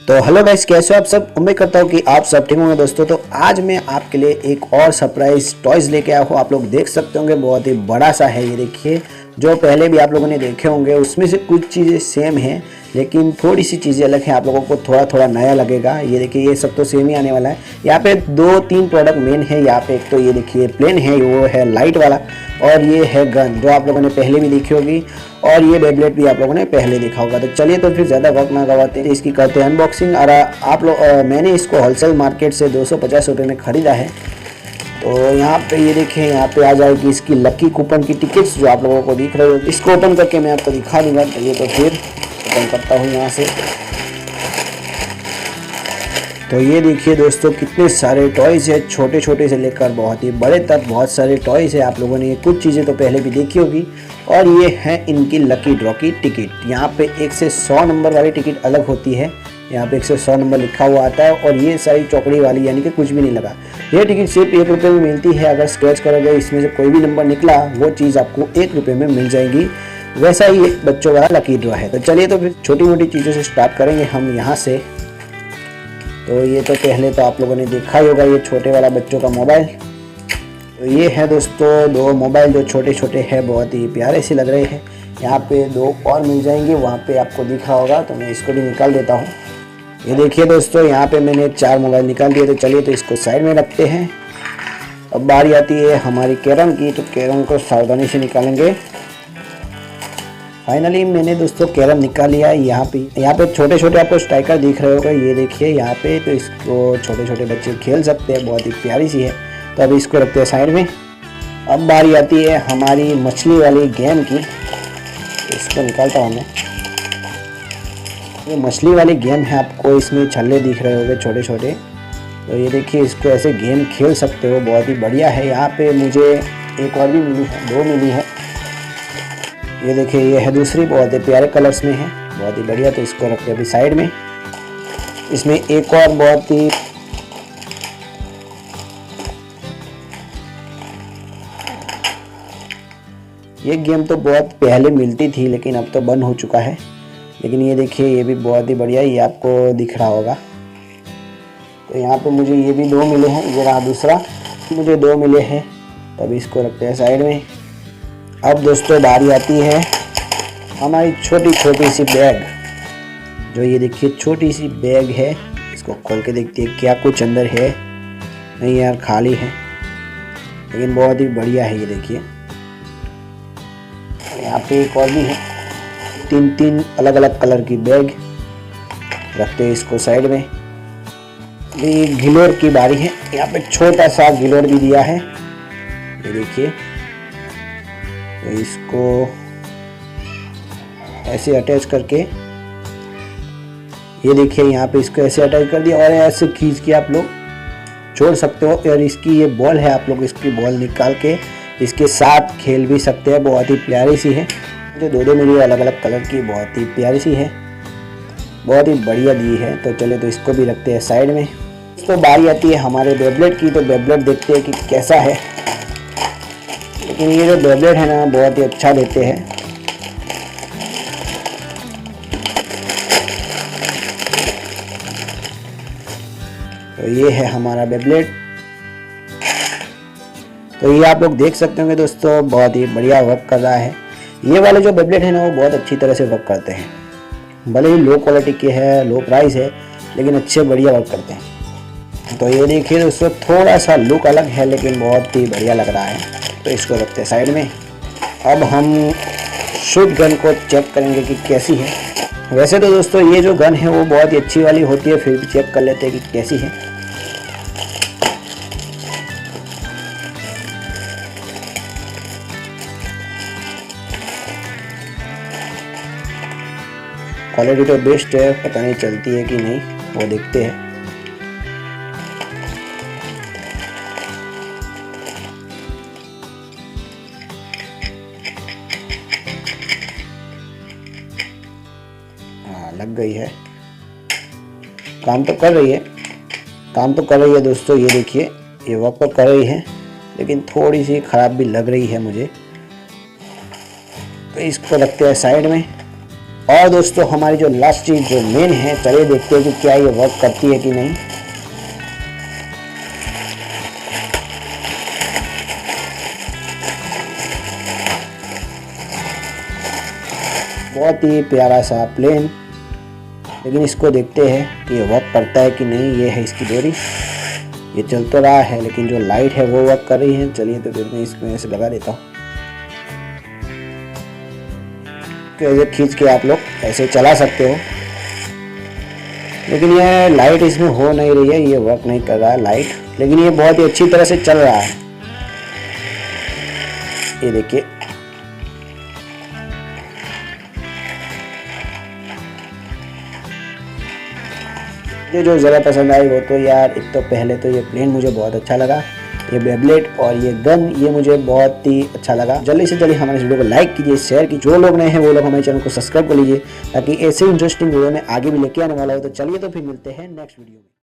तो hello guys, कैसे हो आप सब। उम्मीद करता हूँ कि आप सब ठीक होंगे दोस्तों। तो आज मैं आपके लिए एक और सरप्राइज टॉयज लेके आया हूँ। आप लोग देख सकते होंगे बहुत ही बड़ा सा है। ये देखिए, जो पहले भी आप लोगों ने देखे होंगे उसमें से कुछ चीज़ें सेम हैं, लेकिन थोड़ी सी चीज़ें अलग हैं। आप लोगों को थोड़ा थोड़ा नया लगेगा। ये देखिए, ये सब तो सेम ही आने वाला है। यहाँ पे 2-3 प्रोडक्ट मेन है। यहाँ पे एक तो ये देखिए प्लेन है, वो है लाइट वाला, और ये है गन जो आप लोगों ने पहले भी देखी होगी, और ये बेबलेट भी आप लोगों ने पहले देखा होगा। तो चलिए, तो फिर ज़्यादा वक्त ना गवाते हैं, इसकी करते हैं अनबॉक्सिंग। और आप लोग मैंने इसको होलसेल मार्केट से 250 रुपये में ख़रीदा है। तो यहाँ पे ये देखें, यहाँ पे आ जाएगी इसकी लकी कूपन की टिकट्स जो आप लोगों को दिख रहे हो। इसको ओपन करके मैं आपको दिखा दूंगा। चलिए, तो फिर ओपन करता हूँ यहाँ से। तो ये देखिए दोस्तों, कितने सारे टॉयज़ है, छोटे छोटे से लेकर बहुत ही बड़े तक बहुत सारे टॉयज़ है। आप लोगों ने ये कुछ चीज़ें तो पहले भी देखी होगी। और ये है इनकी लकी ड्रॉ की टिकट। यहाँ पे 1 से 100 नंबर वाली टिकट अलग होती है। यहाँ पे 1 से 100 नंबर लिखा हुआ आता है, और ये सारी चौकड़ी वाली यानी कि कुछ भी नहीं लगा। ये टिकट सिर्फ 1 रुपये में मिलती है। अगर स्क्रैच करोगे, इसमें से कोई भी नंबर निकला, वो चीज़ आपको 1 रुपये में मिल जाएगी। वैसा ही एक बच्चों वाला लकी ड्रॉ है। तो चलिए, तो फिर छोटी मोटी चीज़ों से स्टार्ट करेंगे हम यहाँ से। तो ये तो पहले तो आप लोगों ने देखा ही होगा, ये छोटे वाला बच्चों का मोबाइल। तो ये है दोस्तों 2 मोबाइल जो छोटे छोटे हैं, बहुत ही प्यारे से लग रहे हैं। यहाँ पे 2 और मिल जाएंगे, वहाँ पे आपको दिख रहा होगा। तो मैं इसको भी निकाल देता हूँ। ये देखिए दोस्तों, यहाँ पे मैंने 4 मोबाइल निकाल दिए। तो चलिए, तो इसको साइड में रखते हैं। अब बारी आती है हमारी कैरम की। तो कैरम को सावधानी से निकालेंगे। फाइनली मैंने दोस्तों कैरम निकाल लिया है। यहाँ पे छोटे छोटे आपको स्ट्राइकर दिख रहे होगा, ये देखिए यहाँ पे। तो इसको छोटे छोटे बच्चे खेल सकते हैं, बहुत ही प्यारी सी है। तो अभी इसको रखते हैं साइड में। अब बारी आती है हमारी मछली वाली गेम की। इसको निकालता हूँ मैं। ये मछली वाली गेम है, आपको इसमें छल्ले दिख रहे होंगे छोटे छोटे। तो ये देखिए, इसको ऐसे गेम खेल सकते हो, बहुत ही बढ़िया है। यहाँ पे मुझे एक और भी मिली है, 2 मिली है। ये देखिए, ये है दूसरी, बहुत ही प्यारे कलर्स में है, बहुत ही बढ़िया। तो इसको रखते हैं अभी साइड में। इसमें एक और बहुत ही ये गेम तो बहुत पहले मिलती थी, लेकिन अब तो बंद हो चुका है। लेकिन ये देखिए, ये भी बहुत ही बढ़िया, ये आपको दिख रहा होगा। तो यहाँ पे मुझे ये भी 2 मिले हैं। ये रहा दूसरा, मुझे 2 मिले हैं। तो अभी इसको रखते हैं साइड में। अब दोस्तों बारी आती है हमारी छोटी छोटी सी बैग। जो ये देखिए छोटी सी बैग है, इसको खोल के देखते हैं क्या कुछ अंदर है। नहीं यार, खाली है, लेकिन बहुत ही बढ़िया है। ये देखिए, यहाँ पे एक और भी है। 3 अलग अलग कलर की बैग। रखते हैं इसको साइड में। ये गिलोर की बारी है। यहाँ पे छोटा सा गिलोर भी दिया है, ये देखिए। तो इसको ऐसे अटैच करके, ये देखिए यहाँ पे इसको ऐसे अटैच कर दिया, और ऐसे खींच के आप लोग छोड़ सकते हो। और इसकी ये बॉल है, आप लोग इसकी बॉल निकाल के इसके साथ खेल भी सकते हैं। बहुत ही प्यारी सी है, जो 2 मिली अलग अलग कलर की, बहुत ही प्यारी सी है, बहुत ही बढ़िया दी है। तो चले, तो इसको भी रखते हैं साइड में। तो बारी आती है हमारे बेबलेट की। तो बेबलेट देखते हैं कि कैसा है। लेकिन ये जो बेबलेट है ना, बहुत ही अच्छा देते हैं। तो ये है हमारा बेबलेट। तो ये आप लोग देख सकते होंगे दोस्तों, बहुत ही बढ़िया वर्क कर रहा है। ये वाले जो बेबलेट है ना, वो बहुत अच्छी तरह से वर्क करते हैं। भले ही लो क्वालिटी के है, लो प्राइस है, लेकिन अच्छे बढ़िया वर्क करते हैं। तो ये देखिए दोस्तों, थोड़ा सा लुक अलग है, लेकिन बहुत ही बढ़िया लग रहा है। तो इसको रखते हैं साइड में। अब हम शूट गन को चेक करेंगे कि कैसी है। वैसे तो दोस्तों ये जो गन है वो बहुत ही अच्छी वाली होती है, फिर भी चेक कर लेते हैं कि कैसी है। क्वालिटी तो बेस्ट है, पता नहीं चलती है कि नहीं, वो देखते हैं। हाँ, लग गई है, काम तो कर रही है, काम तो कर रही है दोस्तों। ये देखिए, ये वर्क तो कर रही है, लेकिन थोड़ी सी ख़राब भी लग रही है मुझे। तो इसको रखते हैं साइड में। और दोस्तों हमारी जो लास्ट चीज जो मेन है, चलिए देखते हैं कि क्या ये वर्क करती है कि नहीं। बहुत ही प्यारा सा प्लेन, लेकिन इसको देखते हैं कि ये वर्क करता है कि नहीं। ये है इसकी डोरी, ये चल तो रहा है लेकिन जो लाइट है वो वर्क कर रही है। चलिए तो फिर मैं इसमें ऐसे लगा देता हूँ, तो ऐसे खींच के आप लोग ऐसे चला सकते हो। लेकिन ये लाइट इसमें हो नहीं रही है, ये वर्क नहीं कर रहा है लाइट, लेकिन ये बहुत ही अच्छी तरह से चल रहा है। ये देखिए, मुझे जो ज़्यादा पसंद आई वो तो यार, एक तो पहले तो ये प्लेन मुझे बहुत अच्छा लगा, ये बेब्लेड और ये गन, ये मुझे बहुत ही अच्छा लगा। जल्दी से जल्दी हमारे इस वीडियो को लाइक कीजिए, शेयर कीजिए। जो लोग नए हैं वो लोग हमारे चैनल को सब्सक्राइब कर लीजिए, ताकि ऐसे इंटरेस्टिंग वीडियो में आगे भी लेके आने वाला हो। तो चलिए तो फिर मिलते हैं नेक्स्ट वीडियो में।